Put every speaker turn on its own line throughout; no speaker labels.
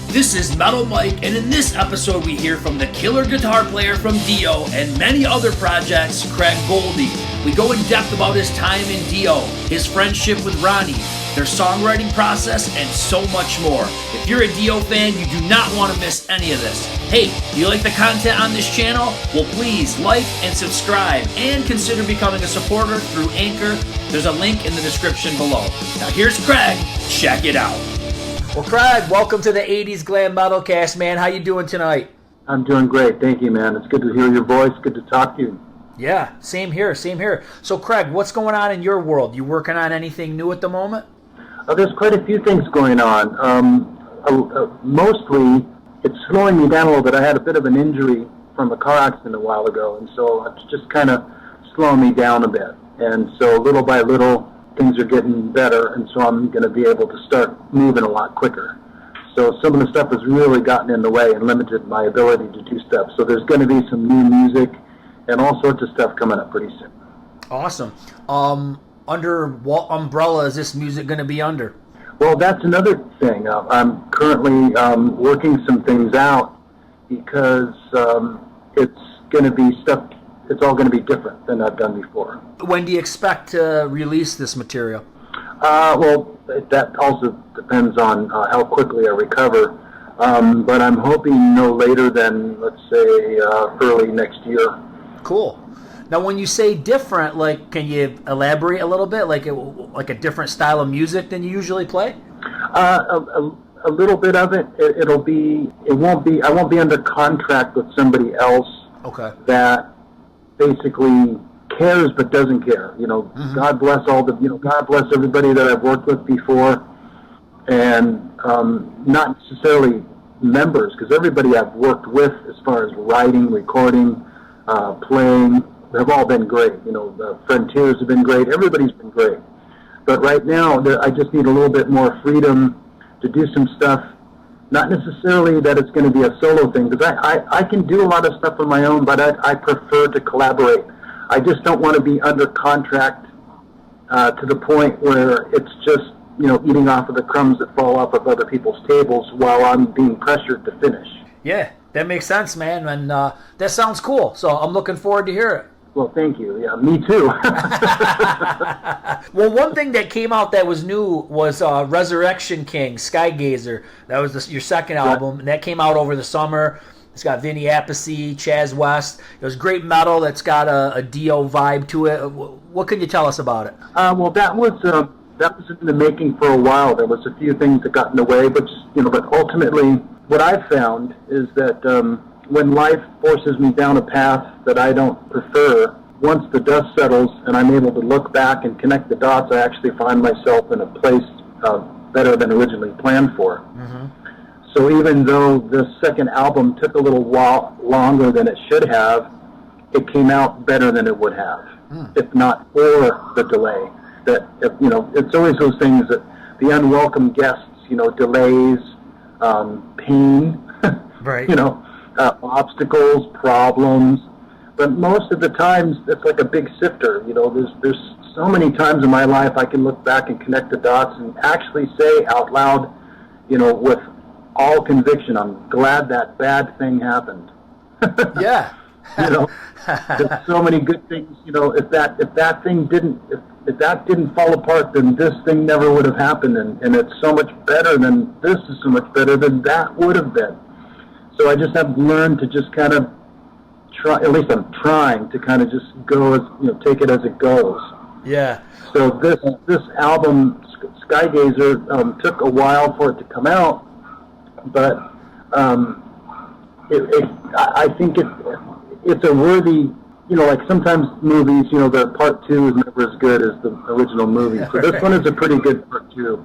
This is Metal Mike, and in this episode we hear from the killer guitar player from DIO and many other projects, Craig Goldy. We go in depth about his time in DIO, his friendship with Ronnie, their songwriting process, and so much more. If you're a DIO fan, you do not want to miss any of this. Hey, do you like the content on this channel? Well, please like and subscribe, and consider becoming a supporter through Anchor. There's a link in the description below. Now here's Craig. Check it out. Well, Craig, welcome to the 80's Glam Metalcast, man. How you doing tonight?
I'm doing great. Thank you, man. It's good to hear your voice. Good to talk to you.
Yeah, same here, same here. So, Craig, what's going on in your world? You working on anything new at the moment?
There's quite a few things going on. Mostly, it's slowing me down a little bit. I had a bit of an injury from a car accident a while ago, and so it's just kind of slowing me down a bit. And so little by little, things are getting better, and so I'm going to be able to start moving a lot quicker. So some of the stuff has really gotten in the way and limited my ability to do stuff. So there's going to be some new music and all sorts of stuff coming up pretty soon.
Awesome. Under what umbrella is this music going to be under?
Well, that's another thing. I'm currently working some things out because it's going to be stuff. It's all going to be different than I've done before.
When do you expect to release this material?
Well, that also depends on how quickly I recover. But I'm hoping no later than, let's say, early next year.
Cool. Now, when you say different, like, can you elaborate a little bit? Like a different style of music than you usually play?
A little bit of it. It won't be. I won't be under contract with somebody else.
Okay.
That basically cares but doesn't care. God bless God bless everybody that I've worked with before, and not necessarily members, because everybody I've worked with as far as writing, recording, playing, have all been great. The Frontiers have been great. Everybody's been great. But right now, I just need a little bit more freedom to do some stuff. Not necessarily that it's going to be a solo thing, because I can do a lot of stuff on my own, but I prefer to collaborate. I just don't want to be under contract to the point where it's just, eating off of the crumbs that fall off of other people's tables while I'm being pressured to finish.
Yeah, that makes sense, man, and that sounds cool. So I'm looking forward to hear it.
Well, thank you. Yeah, me too.
Well, one thing that came out that was new was Resurrection King, Skygazer. That was your second album, and that came out over the summer. It's got Vinny Appice, Chaz West. It was great metal that's got a DIO vibe to it. What can you tell us about it?
Well, that was in the making for a while. There was a few things that got in the way, but ultimately, what I've found is that when life forces me down a path that I don't prefer, once the dust settles and I'm able to look back and connect the dots, I actually find myself in a place better than originally planned for. Mm-hmm. So even though the second album took a little while longer than it should have, it came out better than it would have, if not for the delay. It's always those things that the unwelcome guests, delays, pain,
right?
Obstacles, problems, but most of the times it's like a big sifter. There's so many times in my life I can look back and connect the dots and actually say out loud, with all conviction, I'm glad that bad thing happened.
Yeah.
There's so many good things. If that didn't fall apart, then this thing never would have happened, and it's so much better than this is so much better than that would have been. So I just have learned to just kind of try, at least I'm trying to kind of just go as, take it as it goes.
Yeah.
So this album, Skygazer, took a while for it to come out, but I think it's a worthy, like sometimes movies, the part two is never as good as the original movie. So this one is a pretty good part two.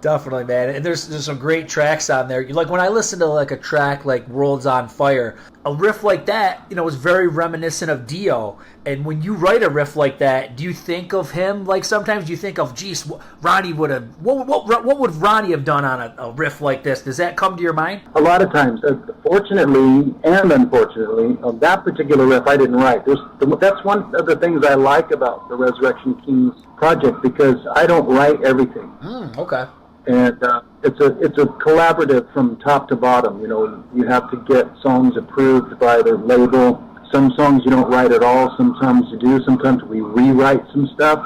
Definitely, man. And there's some great tracks on there. Like when I listen to like a track like World's on Fire, a riff like that, is very reminiscent of DIO. And when you write a riff like that, do you think of him? Like sometimes you think of, geez, Ronnie would have, what would Ronnie have done on a riff like this? Does that come to your mind?
A lot of times. Fortunately and unfortunately, that particular riff I didn't write. That's one of the things I like about the Resurrection Kings project, because I don't write everything.
Okay.
And it's a collaborative from top to bottom. You know, you have to get songs approved by the label. Some songs you don't write at all. Sometimes you do. Sometimes we rewrite some stuff.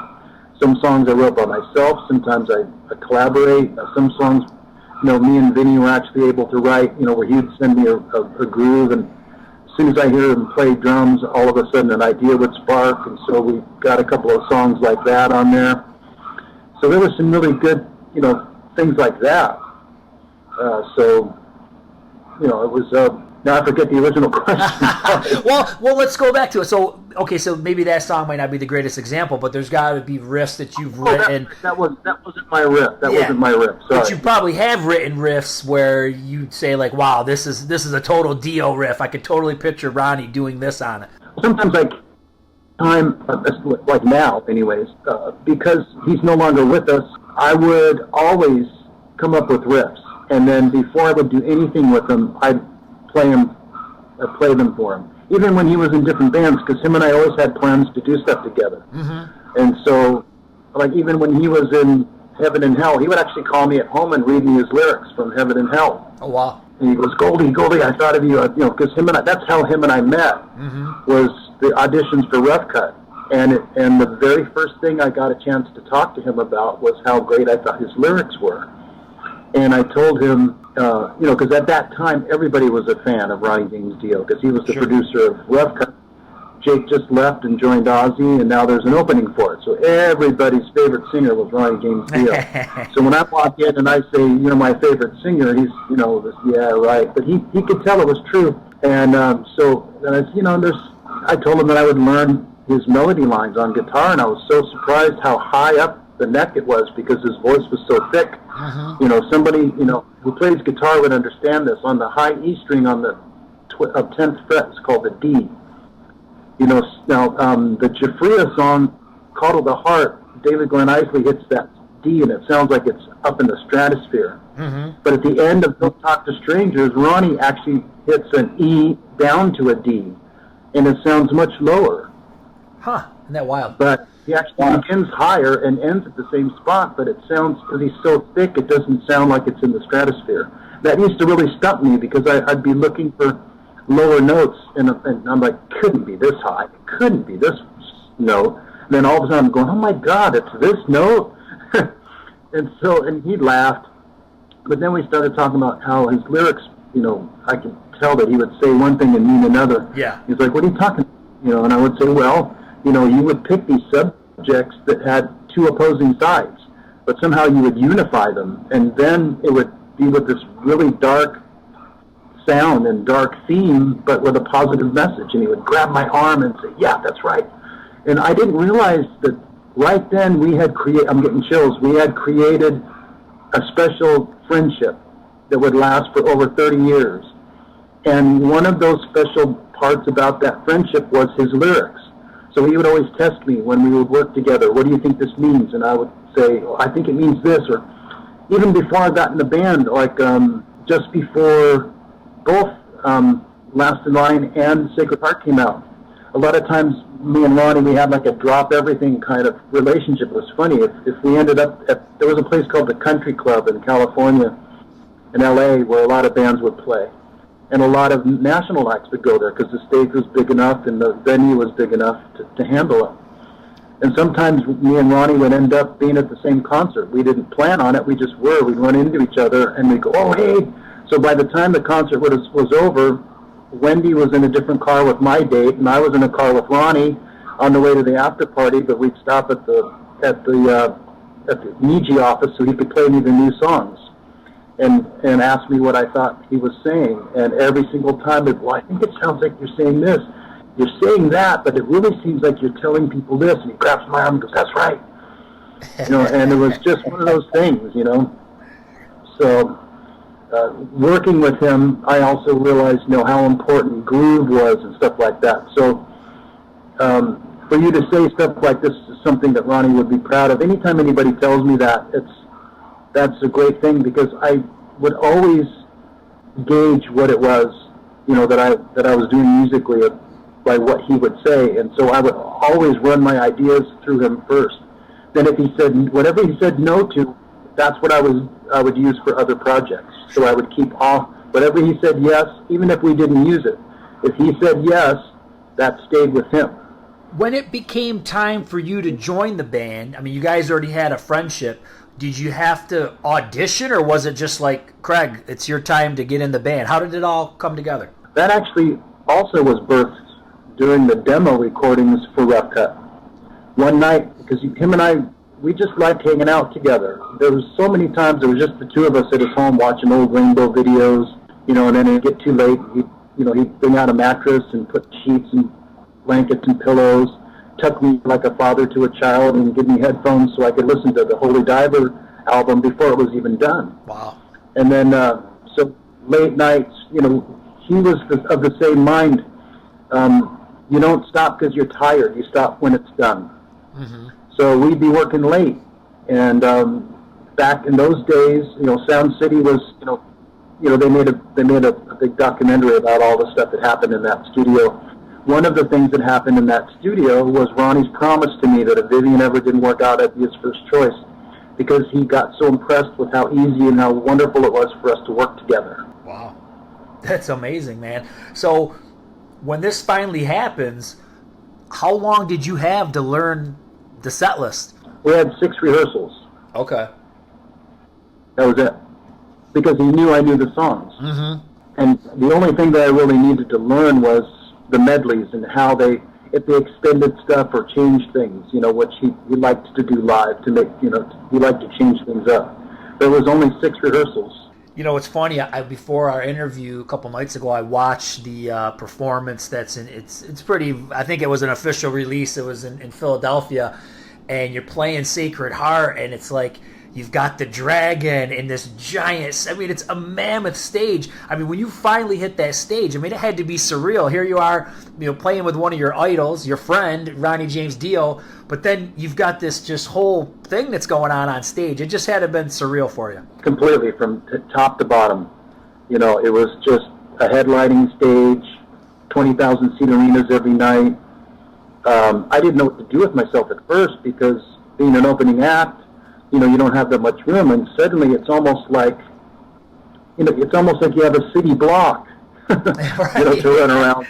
Some songs I wrote by myself. Sometimes I collaborate. Some songs, you know, me and Vinny were actually able to write, you know, where he'd send me a groove, and as soon as I hear him play drums, all of a sudden an idea would spark, and so we got a couple of songs like that on there. So there was some really good, you know, things like that. So, you know, it was, now I forget the original question.
well, let's go back to it. So, okay, so maybe that song might not be the greatest example, but there's got to be riffs that you've written.
That wasn't my riff. Wasn't my riff. Sorry.
But you probably have written riffs where you'd say, like, wow, this is a total Dio riff. I could totally picture Ronnie doing this on it.
Sometimes like now anyways, because he's no longer with us, I would always come up with riffs, and then before I would do anything with them, I'd play them for him. Even when he was in different bands, because him and I always had plans to do stuff together. Mm-hmm. And so, like, even when he was in Heaven and Hell, he would actually call me at home and read me his lyrics from Heaven and Hell.
Oh, wow.
And he goes, Goldy, I thought of you, you know, because that's how him and I met, mm-hmm. was the auditions for Rough Cut. And the very first thing I got a chance to talk to him about was how great I thought his lyrics were. And I told him, you know, because at that time everybody was a fan of Ronnie James Dio, because he was the producer of Rough Cut. Jake just left and joined Ozzy, and now there's an opening for it. So everybody's favorite singer was Ronnie James Dio. So when I walk in and I say, you know, my favorite singer, he's, you know, this, yeah, right. But he could tell it was true. And so, you know, I told him that I would learn his melody lines on guitar, and I was so surprised how high up the neck it was, because his voice was so thick. Uh-huh. You know, somebody, you know, who plays guitar would understand this. On the high E string on the 10th fret is called the D. You know, now the Jafria song, Call to the Heart, David Glenn Isley hits that D, and it sounds like it's up in the stratosphere. Mm-hmm. But at the end of Don't Talk to Strangers, Ronnie actually hits an E down to a D, and it sounds much lower.
Huh, isn't that wild?
But he actually begins higher and ends at the same spot, but it sounds, because he's so thick, it doesn't sound like it's in the stratosphere. That used to really stump me, because I'd be looking for lower notes, and I'm like, couldn't be this high, it couldn't be this note. And then all of a sudden I'm going, oh my God, it's this note? and he laughed. But then we started talking about how his lyrics, you know, I could tell that he would say one thing and mean another.
Yeah.
He's like, what are you talking about? You know, and I would say, well, you know, you would pick these subjects that had two opposing sides, but somehow you would unify them, and then it would be with this really dark sound and dark theme, but with a positive message. And he would grab my arm and say, yeah, that's right. And I didn't realize that right then we had I'm getting chills, we had created a special friendship that would last for over 30 years. And one of those special parts about that friendship was his lyrics. So he would always test me when we would work together. What do you think this means? And I would say, oh, I think it means this. Or even before I got in the band, like just before both Last in Line and Sacred Heart came out, a lot of times me and Ronnie, we had like a drop everything kind of relationship. It was funny. If we ended up there was a place called the Country Club in California, in LA, where a lot of bands would play. And a lot of national acts would go there, because the stage was big enough and the venue was big enough to handle it. And sometimes me and Ronnie would end up being at the same concert. We didn't plan on it, we just were. We'd run into each other and we'd go, oh, hey. So by the time the concert was over, Wendy was in a different car with my date, and I was in a car with Ronnie on the way to the after party, but we'd stop at the Niji office so he could play me the new songs. And asked me what I thought he was saying. And every single time, well, I think it sounds like you're saying this. You're saying that, but it really seems like you're telling people this. And he grabs my arm and goes, that's right. You know, and it was just one of those things, you know. So working with him, I also realized, you know, how important groove was and stuff like that. So for you to say stuff like this is something that Ronnie would be proud of. Anytime anybody tells me that, that's a great thing, because I would always gauge what it was, you know, that I was doing musically by what he would say, and so I would always run my ideas through him first. Then if he said, whatever he said no to, that's what I would use for other projects. So I would keep off whatever he said yes, even if we didn't use it. If he said yes, that stayed with him.
When it became time for you to join the band, I mean, you guys already had a friendship. Did you have to audition, or was it just like, Craig, it's your time to get in the band? How did it all come together?
That actually also was birthed during the demo recordings for Rough Cut. One night, because him and I, we just liked hanging out together. There was so many times there was just the two of us at his home watching old Rainbow videos, and then it'd get too late. He'd bring out a mattress and put sheets and blankets and pillows, tuck me like a father to a child, and give me headphones so I could listen to the Holy Diver album before it was even done.
Wow.
And then, so late nights, he was of the same mind. You don't stop because you're tired. You stop when it's done. Mm-hmm. So we'd be working late. And back in those days, Sound City was, they made a big documentary about all the stuff that happened in that studio. One of the things that happened in that studio was Ronnie's promise to me that if Vivian ever didn't work out, I'd be his first choice, because he got so impressed with how easy and how wonderful it was for us to work together.
Wow. That's amazing, man. So when this finally happens, how long did you have to learn the set list?
We had 6 rehearsals.
Okay.
That was it. Because he knew I knew the songs. Mm-hmm. And the only thing that I really needed to learn was the medleys and how if they extended stuff or changed things, which he liked to do live to make, he liked to change things up. There was only 6 rehearsals.
It's funny. Before our interview a couple nights ago, I watched the performance that's in. It's pretty. I think it was an official release. It was in Philadelphia, and you're playing Sacred Heart, and it's like you've got the dragon and this giant. I mean, it's a mammoth stage. I mean, when you finally hit that stage, I mean, it had to be surreal. Here you are, playing with one of your idols, your friend Ronnie James Dio, but then you've got this just whole thing that's going on stage. It just had to have been surreal for you.
Completely, from top to bottom. It was just a headlining stage, 20,000 seat arenas every night. I didn't know what to do with myself at first, because being an opening act, you don't have that much room, and suddenly it's almost like, you have a city block,
right.
To run around.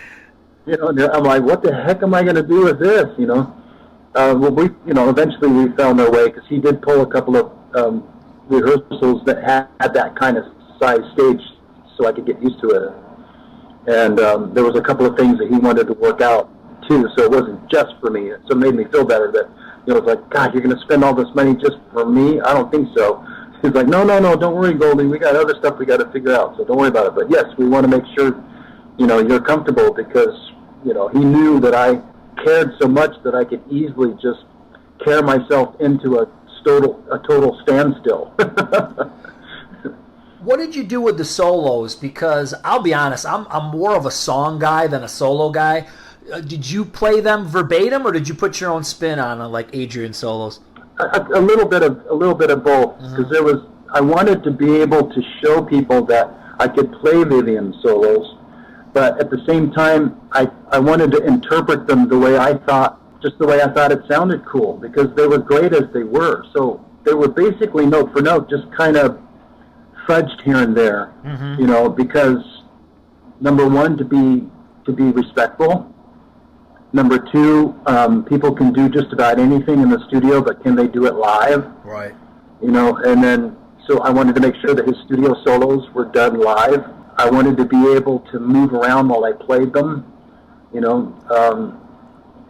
And I'm like, what the heck am I going to do with this? Eventually we found our way, because he did pull a couple of rehearsals that had that kind of size stage, so I could get used to it. And there was a couple of things that he wanted to work out too, so it wasn't just for me. So it made me feel better that, it's like, God, you're going to spend all this money just for me? I don't think so. He's like, no, don't worry, Goldy. We got other stuff we got to figure out, so don't worry about it. But yes, we want to make sure, you're comfortable, because, he knew that I cared so much that I could easily just carry myself into a total standstill.
What did you do with the solos? Because I'll be honest, I'm more of a song guy than a solo guy. Did you play them verbatim, or did you put your own spin on it, like Adrian solos?
A little bit of both, because I wanted to be able to show people that I could play Vivian solos, but at the same time, I wanted to interpret them the way I thought it sounded cool, because they were great as they were. So they were basically note for note, just kind of fudged here and there, because number one, to be respectful. Number two, people can do just about anything in the studio, but can they do it live?
Right.
And then, so I wanted to make sure that his studio solos were done live. I wanted to be able to move around while I played them,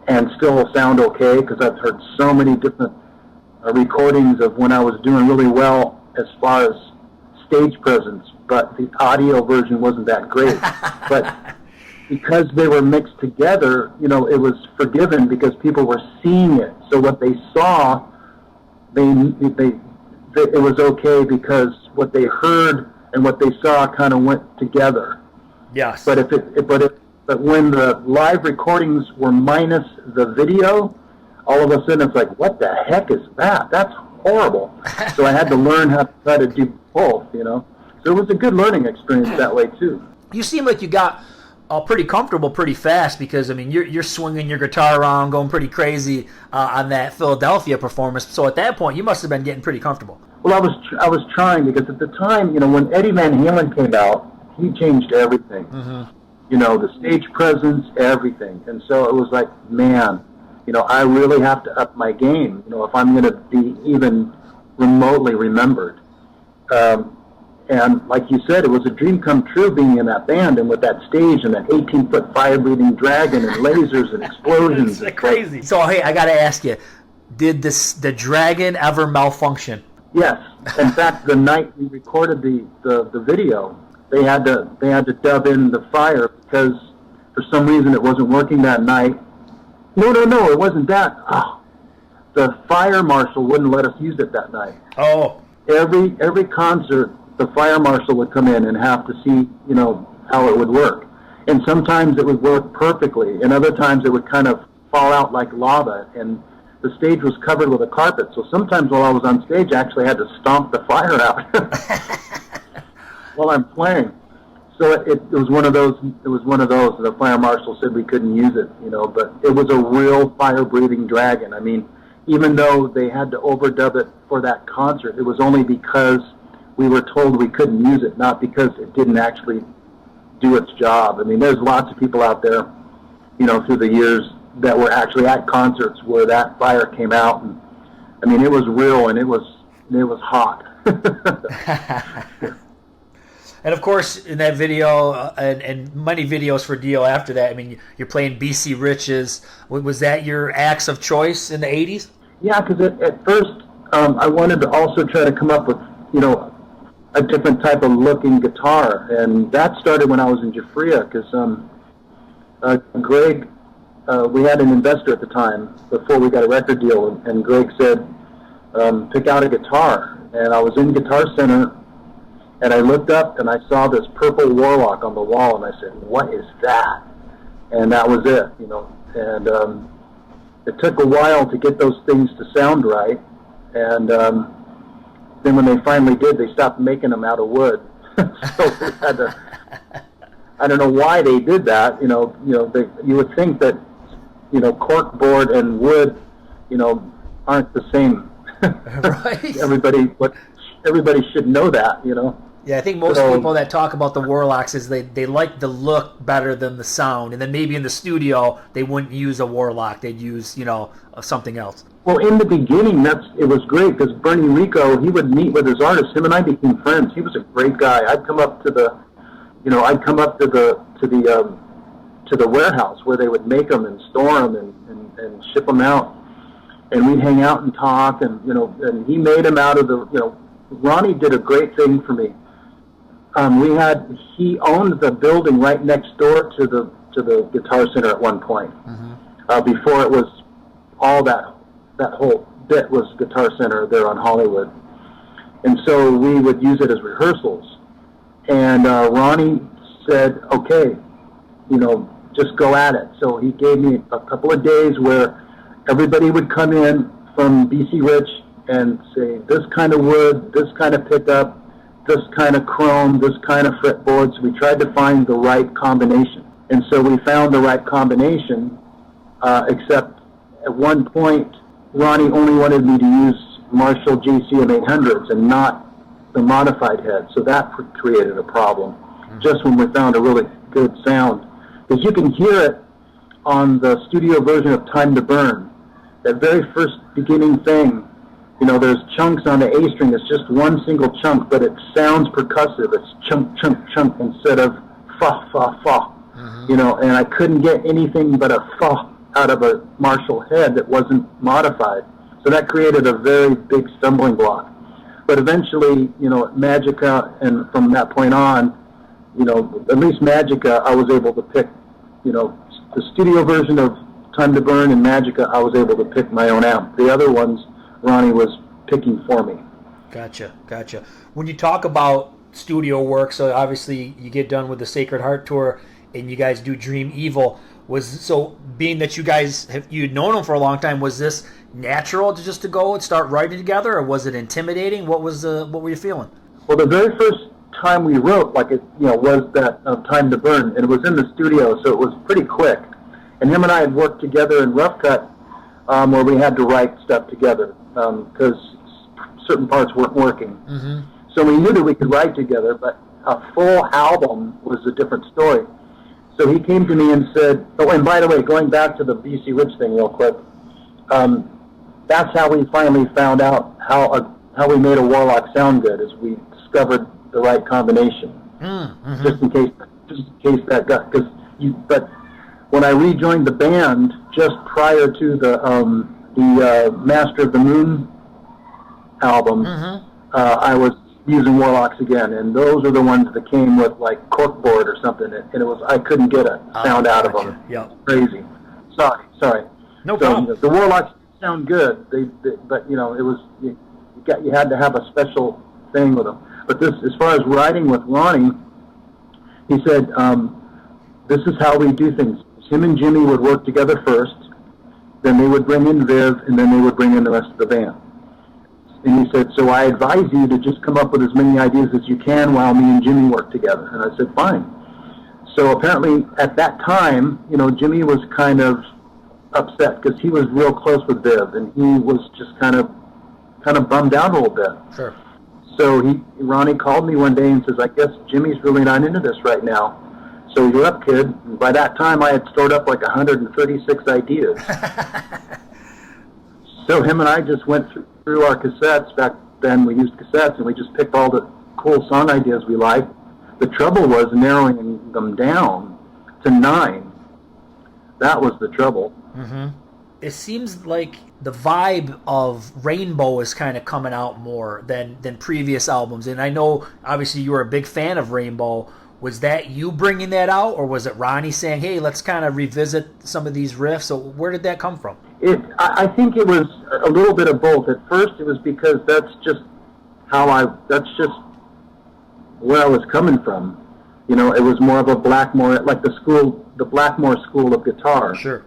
and still sound okay, because I've heard so many different recordings of when I was doing really well as far as stage presence, but the audio version wasn't that great. But because they were mixed together, it was forgiven, because people were seeing it. So what they saw, it was okay, because what they heard and what they saw kind of went together.
Yes.
But but when the live recordings were minus the video, all of a sudden it's like, what the heck is that? That's horrible. So I had to learn how to try to do both. So it was a good learning experience that way too.
You seem like you got pretty comfortable pretty fast, because I mean you're swinging your guitar around, going pretty crazy on that Philadelphia performance. So at that point, you must have been getting pretty comfortable.
Well, I was trying, because at the time, when Eddie Van Halen came out, he changed everything.
Mm-hmm.
The stage presence, everything. And so it was like, man, I really have to up my game, if I'm going to be even remotely remembered. And like you said, it was a dream come true being in that band and with that stage and that 18-foot fire-breathing dragon and lasers and explosions.
It's crazy. So, hey, I got to ask you, did the dragon ever malfunction?
Yes. In fact, the night we recorded the video, they had to dub in the fire because for some reason it wasn't working that night. No, it wasn't that. Oh, the fire marshal wouldn't let us use it that night.
Oh.
Every concert, the fire marshal would come in and have to see, how it would work. And sometimes it would work perfectly, and other times it would kind of fall out like lava, and the stage was covered with a carpet. So sometimes while I was on stage, I actually had to stomp the fire out while I'm playing. So it was one of those. It was one of those. The fire marshal said we couldn't use it, but it was a real fire-breathing dragon. I mean, even though they had to overdub it for that concert, it was only because we were told we couldn't use it, not because it didn't actually do its job. I mean, there's lots of people out there, through the years that were actually at concerts where that fire came out, and I mean, it was real and it was hot.
And of course, in that video and many videos for Dio after that, I mean, you're playing BC Rich's. Was that your acts of choice in the 80s?
Yeah, because at first I wanted to also try to come up with, a different type of looking guitar. And that started when I was in Jafria, because Greg, we had an investor at the time before we got a record deal, and Greg said, pick out a guitar. And I was in Guitar Center, and I looked up and I saw this purple Warlock on the wall, and I said, what is that? And that was it, And it took a while to get those things to sound right. And then when they finally did, they stopped making them out of wood. So we had to, I don't know why they did that. You would think that, cork board and wood, aren't the same.
Right.
Everybody should know that,
Yeah, I think most people that talk about the Warlocks is they like the look better than the sound, and then maybe in the studio they wouldn't use a Warlock; they'd use something else.
Well, in the beginning, it was great because Bernie Rico, he would meet with his artists. Him and I became friends. He was a great guy. I'd come up to the warehouse where they would make them and store them and ship them out, and we'd hang out and talk, and and he made them out of the Ronnie did a great thing for me. He owned the building right next door to the Guitar Center at one point. Mm-hmm. Before it was all that whole bit was Guitar Center there on Hollywood. And so we would use it as rehearsals. And Ronnie said, okay, just go at it. So he gave me a couple of days where everybody would come in from BC Rich and say, this kind of wood, this kind of pickup, this kind of chrome, this kind of fretboard. So we tried to find the right combination. And so we found the right combination, except at one point, Ronnie only wanted me to use Marshall GCM 800s and not the modified head. So that created a problem, just when we found a really good sound. Because you can hear it on the studio version of Time to Burn. That very first beginning thing, there's chunks on the A string. It's just one single chunk, but it sounds percussive. It's chunk, chunk, chunk instead of fa, fa, fa. Mm-hmm. And I couldn't get anything but a fa out of a Marshall head that wasn't modified. So that created a very big stumbling block. But eventually, Magica, and from that point on, at least Magica, I was able to pick, the studio version of Time to Burn and Magica, I was able to pick my own amp. The other ones, Ronnie was picking for me. Gotcha.
When you talk about studio work, so obviously you get done with the Sacred Heart tour and you guys do Dream Evil. Being that you'd known him for a long time, was this natural to go and start writing together, or was it intimidating? What were you feeling?
Well, the very first time we wrote, like it, was that Time to Burn, and it was in the studio, so it was pretty quick. And him and I had worked together in Rough Cut, where we had to write stuff together because certain parts weren't working. Mm-hmm. So we knew that we could write together, but a full album was a different story. So he came to me and said, oh, and by the way, going back to the BC Rich thing real quick, that's how we finally found out how we made a Warlock sound good, is we discovered the right combination. Mm-hmm. Just in case that got, but when I rejoined the band just prior to the Master of the Moon album, I was using Warlocks again, and those are the ones that came with like corkboard or something, and it was, I couldn't get a sound out of them.
Yep.
Crazy. Sorry.
No problem.
The Warlocks sound good, but it was you had to have a special thing with them. But this, as far as writing with Ronnie, he said, this is how we do things. Him and Jimmy would work together first, then they would bring in Viv, and then they would bring in the rest of the band. And he said, so I advise you to just come up with as many ideas as you can while me and Jimmy work together. And I said, fine. So apparently at that time, Jimmy was kind of upset because he was real close with Viv, and he was just kind of bummed out a little bit.
Sure.
So Ronnie called me one day and says, I guess Jimmy's really not into this right now. So you're up, kid. And by that time, I had stored up like 136 ideas. So him and I just went through our cassettes. Back then we used cassettes, and we just picked all the cool song ideas we liked. The trouble was narrowing them down to 9. That was the trouble.
Mm-hmm. It seems like the vibe of Rainbow is kind of coming out more than previous albums. And I know, obviously, you were a big fan of Rainbow. Was that you bringing that out, or was it Ronnie saying, hey, let's kind of revisit some of these riffs? So where did that come from?
I think it was a little bit of both. At first, it was because that's just where I was coming from. It was more of a Blackmore, like the Blackmore school of guitar.
Sure.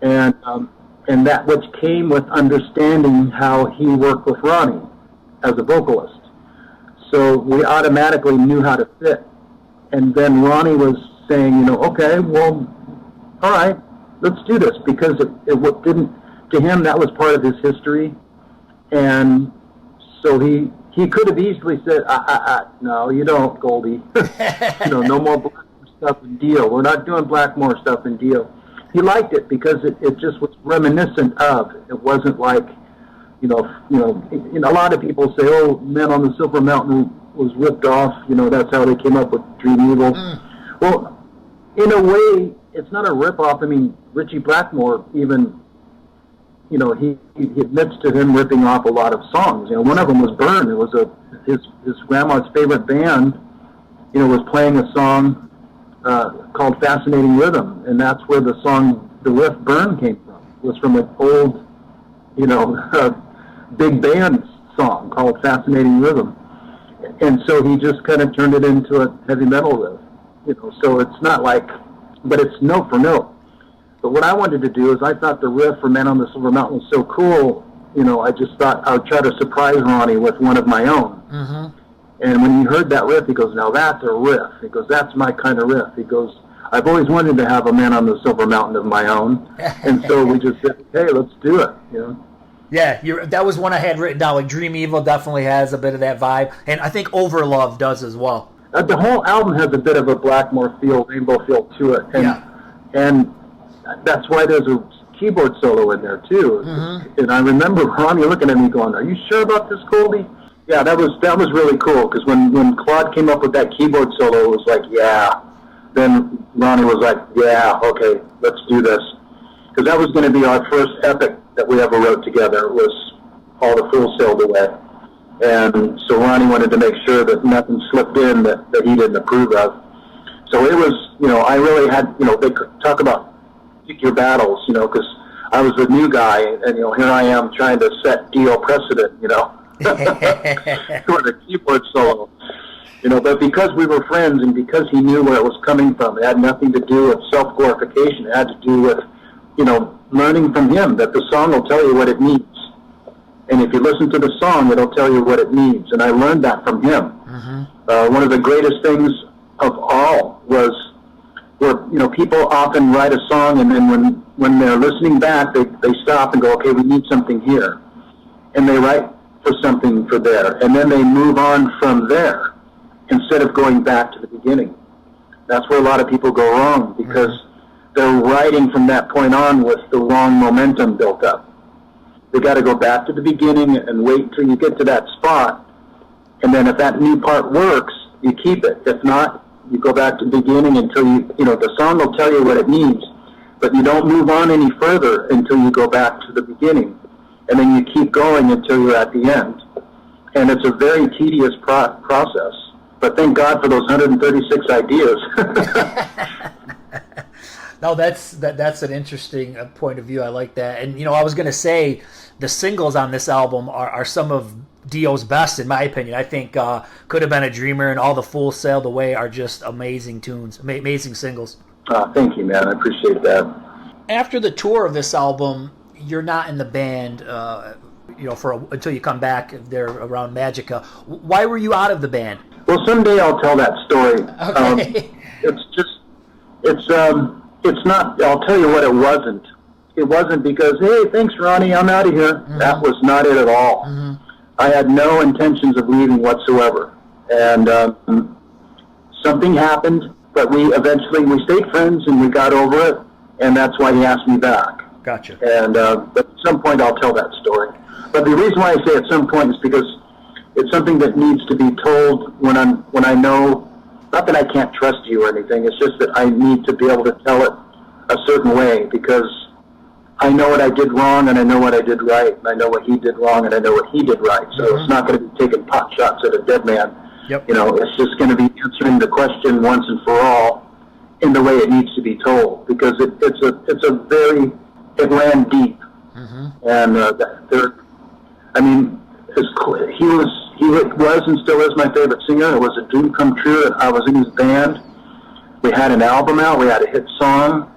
And that which came with understanding how he worked with Ronnie as a vocalist. So we automatically knew how to fit. And then Ronnie was saying, okay, well, all right, let's do this, because it didn't, to him, that was part of his history. And so he could have easily said, no, you don't, Goldy. No more Blackmore stuff in DIO. We're not doing Blackmore stuff in DIO. He liked it because it just was reminiscent of. It wasn't like, a lot of people say, oh, Men on the Silver Mountain was ripped off. That's how they came up with Dream Evil. Well, in a way, it's not a rip-off. I mean, Richie Blackmore even, he admits to him ripping off a lot of songs. One of them was Burn. It was his grandma's favorite band, was playing a song called Fascinating Rhythm, and that's where the riff Burn came from. It was from an old, big band song called Fascinating Rhythm. And so he just kind of turned it into a heavy metal riff, so it's not like, but it's note for note. But what I wanted to do is, I thought the riff for Men on the Silver Mountain was so cool, I just thought I would try to surprise Ronnie with one of my own. Mm-hmm. And when he heard that riff, he goes, now that's a riff. He goes, that's my kind of riff. He goes, I've always wanted to have a Man on the Silver Mountain of my own. And so we just said, hey, let's do it,
Yeah, that was one I had written down. Like Dream Evil definitely has a bit of that vibe, and I think Overlove does as well.
The whole album has a bit of a Blackmore feel, Rainbow feel to it, and that's why there's a keyboard solo in there too. Mm-hmm. And I remember Ronnie looking at me going, "Are you sure about this, Goldy?" Yeah, that was really cool, because when Claude came up with that keyboard solo, it was like, yeah. Then Ronnie was like, yeah, okay, let's do this, because that was going to be our first epic that we ever wrote together. Was All the Fools Sailed Away. And so Ronnie wanted to make sure that nothing slipped in that he didn't approve of. So it was, I really had, they talk about pick your battles, because I was the new guy, and, here I am trying to set DIO precedent, for the keyboard solo. But because we were friends and because he knew where it was coming from, it had nothing to do with self-glorification. It had to do with, learning from him that the song will tell you what it needs. And if you listen to the song, it'll tell you what it needs. And I learned that from him. Mm-hmm. One of the greatest things of all was where, people often write a song, and then when they're listening back, they stop and go, okay, we need something here. And they write for something for there. And then they move on from there instead of going back to the beginning. That's where a lot of people go wrong, because they're writing from that point on with the wrong momentum built up. They got to go back to the beginning and wait till you get to that spot. And then if that new part works, you keep it. If not, you go back to the beginning until the song will tell you what it needs, but you don't move on any further until you go back to the beginning. And then you keep going until you're at the end. And it's a very tedious process. But thank God for those 136 ideas.
No, that's an interesting point of view. I like that. And, I was going to say the singles on this album are some of Dio's best, in my opinion. I think Could Have Been a Dreamer and All the Fools Sailed Away are just amazing tunes, amazing singles.
Thank you, man. I appreciate that.
After the tour of this album, you're not in the band, until you come back there around Magica. Why were you out of the band?
Well, someday I'll tell that story.
Okay.
It's not, I'll tell you what it wasn't. It wasn't because, hey, thanks, Ronnie, I'm out of here. Mm-hmm. That was not it at all. Mm-hmm. I had no intentions of leaving whatsoever. And something happened, but we stayed friends and we got over it, and that's why he asked me back.
Gotcha.
And but at some point I'll tell that story. But the reason why I say at some point is because it's something that needs to be told when I know, not that I can't trust you or anything, it's just that I need to be able to tell it a certain way, because I know what I did wrong and I know what I did right, and I know what he did wrong and I know what he did right. So It's not going to be taking pot shots at a dead man.
Yep.
It's just going to be answering the question once and for all in the way it needs to be told, because it ran deep. Mm-hmm. And he was and still is my favorite singer. It was a dream come true that I was in his band. We had an album out. We had a hit song.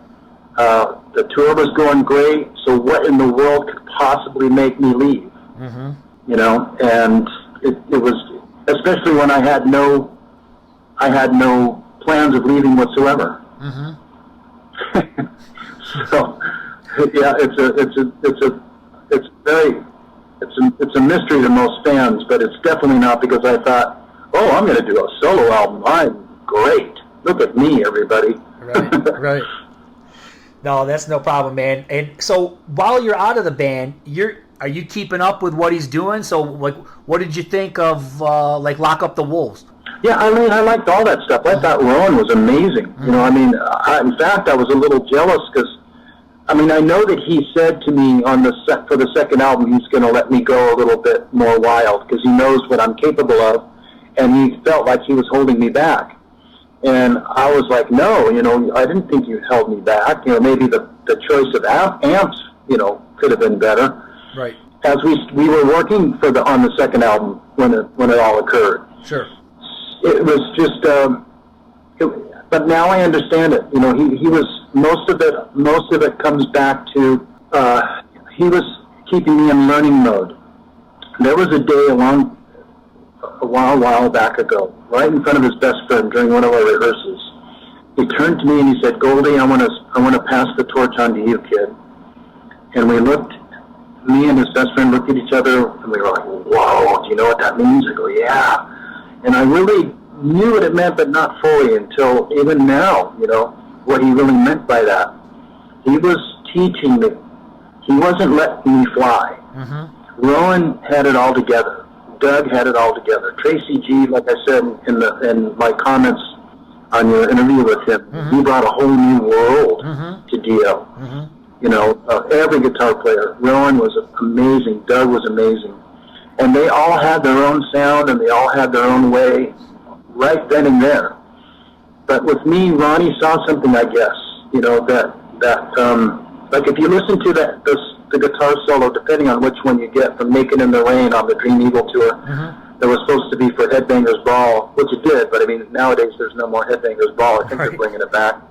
The tour was going great. So what in the world could possibly make me leave? Mm-hmm. And it was, especially when I had no plans of leaving whatsoever. Mm-hmm. So yeah, it's a mystery to most fans, but it's definitely not because I thought, oh, I'm going to do a solo album. I'm great. Look at me, everybody.
Right. No, that's no problem, man. And so while you're out of the band, are you keeping up with what he's doing? So, what did you think of Lock Up the Wolves?
Yeah, I liked all that stuff. I thought Rowan was amazing. Mm-hmm. In fact, I was a little jealous because, I know that he said to me for the second album, he's going to let me go a little bit more wild because he knows what I'm capable of, and he felt like he was holding me back. And I was like, no, I didn't think you held me back. Maybe the choice of amps, could have been better.
Right.
As we were working on the second album when it all occurred.
Sure.
It was just, but now I understand it. He was, most of it comes back to, he was keeping me in learning mode. There was a day a while back ago, right in front of his best friend during one of our rehearsals. He turned to me and he said, Goldy, I want to pass the torch on to you, kid. And me and his best friend looked at each other and we were like, whoa, do you know what that means? I go, yeah. And I really knew what it meant, but not fully until even now, what he really meant by that. He was teaching me. He wasn't letting me fly. Mm-hmm. Rowan had it all together. Doug had it all together. Tracy G, like I said in my comments on your interview with him, mm-hmm. he brought a whole new world mm-hmm. to DIO. Mm-hmm. Every guitar player. Rowan was amazing. Doug was amazing. And they all had their own sound and they all had their own way right then and there. But with me, Ronnie saw something, I guess, like if you listen to the guitar solo, depending on which one you get, from Naked in the Rain on the Dream Eagle tour, mm-hmm. that was supposed to be for Headbangers Ball, which it did, but nowadays there's no more Headbangers Ball. I think they're bringing it back.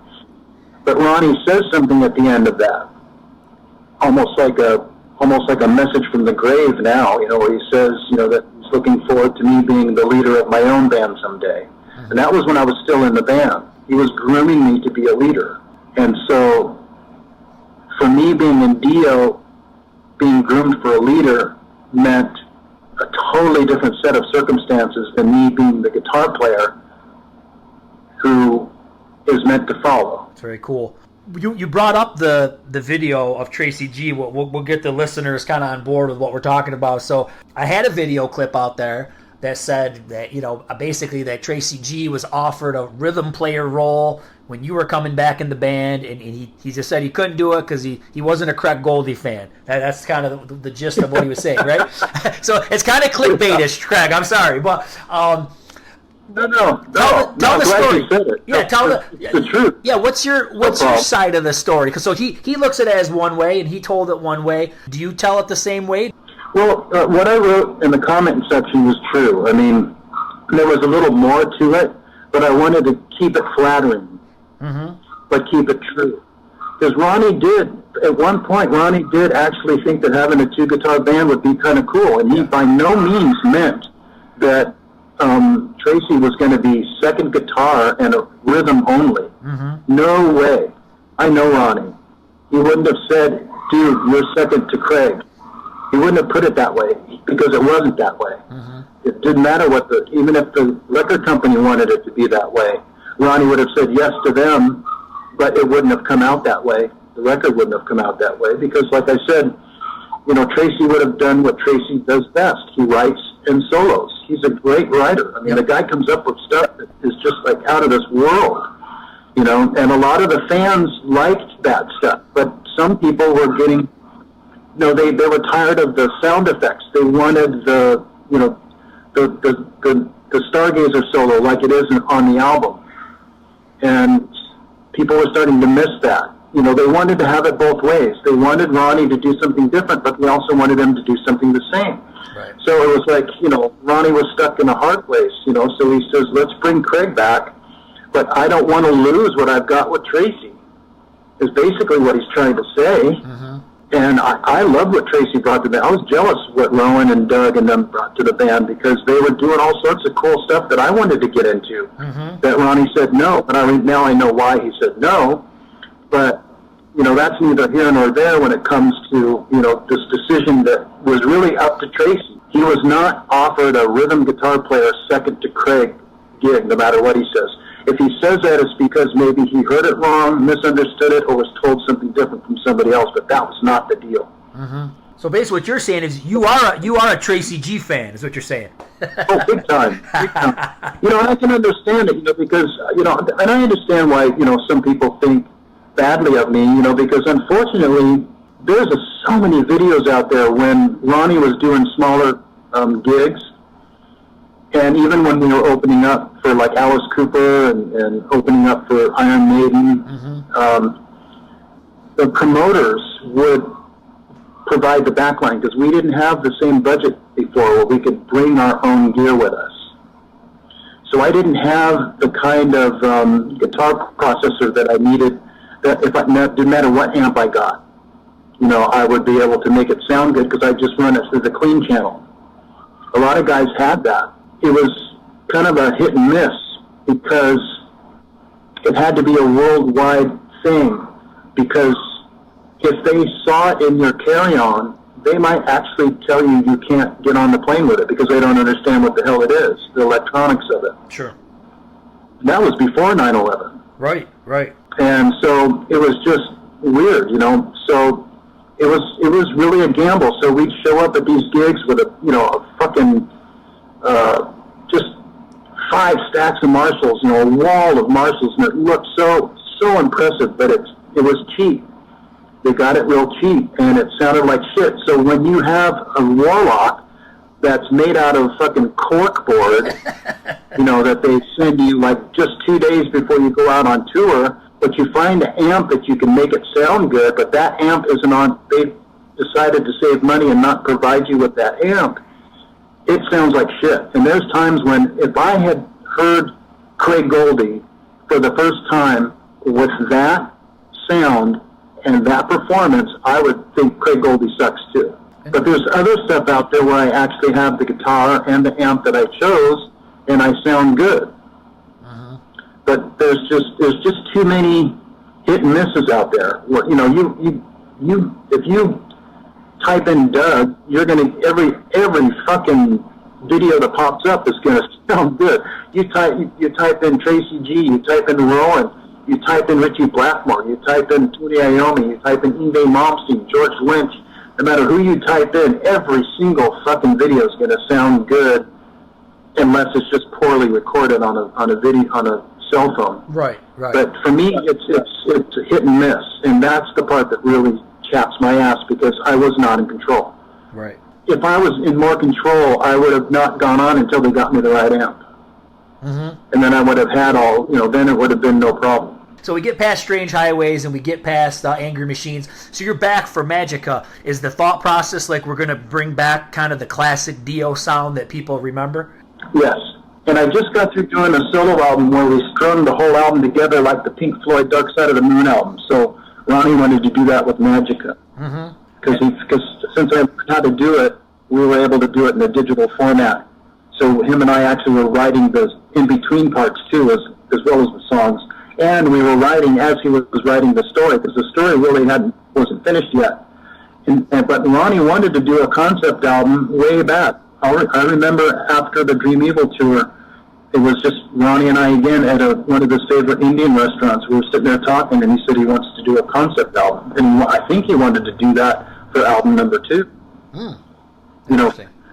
But Ronnie says something at the end of that, almost like a message from the grave now, where he says, that looking forward to me being the leader of my own band someday. And that was when I was still in the band. He was grooming me to be a leader. And so for me being in DIO, being groomed for a leader meant a totally different set of circumstances than me being the guitar player who is meant to follow.
That's very cool. You brought up the video of Tracy G. We'll get the listeners kind of on board with what we're talking about. So I had a video clip out there that said that, basically that Tracy G was offered a rhythm player role when you were coming back in the band, and he just said he couldn't do it because he wasn't a Craig Goldy fan. That's kind of the gist of what he was saying, right? So it's kind of clickbaitish, Craig. I'm sorry, but
No.
Tell the story. Yeah, tell
the truth.
Yeah, what's your side of the story? Because so he looks at it as one way, and he told it one way. Do you tell it the same way?
Well, what I wrote in the comment section was true. I mean, there was a little more to it, but I wanted to keep it flattering, but keep it true. Because at one point, Ronnie did actually think that having a 2-guitar band would be kind of cool, and he by no means meant that Tracy was going to be second guitar and a rhythm only. No way. I know Ronnie. He wouldn't have said, dude, you're second to Craig. He wouldn't have put it that way because it wasn't that way. It didn't matter even if the record company wanted it to be that way, Ronnie would have said yes to them, but it wouldn't have come out that way. The record wouldn't have come out that way because, like I said, Tracy would have done what Tracy does best. He writes in solos. He's a great writer. I mean, the guy comes up with stuff that is just like out of this world, and a lot of the fans liked that stuff, but some people were getting, they were tired of the sound effects. They wanted the Stargazer solo like it is on the album. And people were starting to miss that. They wanted to have it both ways. They wanted Ronnie to do something different, but they also wanted him to do something the same.
Right.
So it was like, Ronnie was stuck in a hard place, so he says, let's bring Craig back, but I don't want to lose what I've got with Tracy, is basically what he's trying to say. And I love what Tracy brought to the band. I was jealous what Rowan and Doug and them brought to the band because they were doing all sorts of cool stuff that I wanted to get into. That Ronnie said no, and now I know why he said no. But that's neither here nor there when it comes to this decision that was really up to Tracy. He was not offered a rhythm guitar player second to Craig gig, no matter what he says. If he says that, it's because maybe he heard it wrong, misunderstood it, or was told something different from somebody else. But that was not the deal.
So basically, what you're saying is you are a Tracy G fan, is what you're saying.
Oh, big time, big time. And I can understand it, because and I understand why some people think badly of me, because unfortunately there's so many videos out there when Ronnie was doing smaller gigs. And even when we were opening up for like Alice Cooper and opening up for Iron Maiden, the promoters would provide the backline because we didn't have the same budget before where we could bring our own gear with us. So I didn't have the kind of guitar processor that I needed. That if didn't matter what amp I got, I would be able to make it sound good because I just run it through the clean channel. A lot of guys had that. It was kind of a hit and miss because it had to be a worldwide thing, because if they saw it in your carry-on, they might actually tell you you can't get on the plane with it because they don't understand what the hell it is, the electronics of it.
Sure.
That was before 9/11.
Right.
And so it was just weird, So it was really a gamble. So we'd show up at these gigs with a fucking just 5 stacks of Marshalls, a wall of Marshalls, and it looked so impressive, but it was cheap. They got it real cheap, and it sounded like shit. So when you have a Warlock that's made out of fucking corkboard, that they send you like just 2 days before you go out on tour, but you find an amp that you can make it sound good, but that amp isn't on, they decided to save money and not provide you with that amp, it sounds like shit. And there's times when if I had heard Craig Goldy for the first time with that sound and that performance, I would think Craig Goldy sucks too. But there's other stuff out there where I actually have the guitar and the amp that I chose, and I sound good. But there's just too many hit and misses out there. Where, if you type in Doug, you're gonna every fucking video that pops up is gonna sound good. You type in Tracy G, you type in Rowan, you type in Richie Blackmore, you type in Tuna Iommi, you type in Yngwie Malmsteen, George Lynch. No matter who you type in, every single fucking video is gonna sound good, unless it's just poorly recorded on a cell phone.
Right.
But for me, it's hit and miss, and that's the part that really chaps my ass because I was not in control.
Right.
If I was in more control, I would have not gone on until they got me the right amp. And then I would have had then it would have been no problem.
So we get past Strange Highways and we get past Angry Machines. So you're back for Magica. Is the thought process like we're going to bring back kind of the classic Dio sound that people remember?
Yes. And I just got through doing a solo album where we strung the whole album together like the Pink Floyd Dark Side of the Moon album. So Ronnie wanted to do that with Magica. Because since I learned how to do it, we were able to do it in a digital format. So him and I actually were writing the in-between parts too, as well as the songs. And we were writing as he was writing the story, because the story really wasn't finished yet. But Ronnie wanted to do a concept album way back. I remember after the Dream Evil tour, it was just Ronnie and I again at one of his favorite Indian restaurants. We were sitting there talking, and he said he wants to do a concept album. And I think he wanted to do that for album number 2.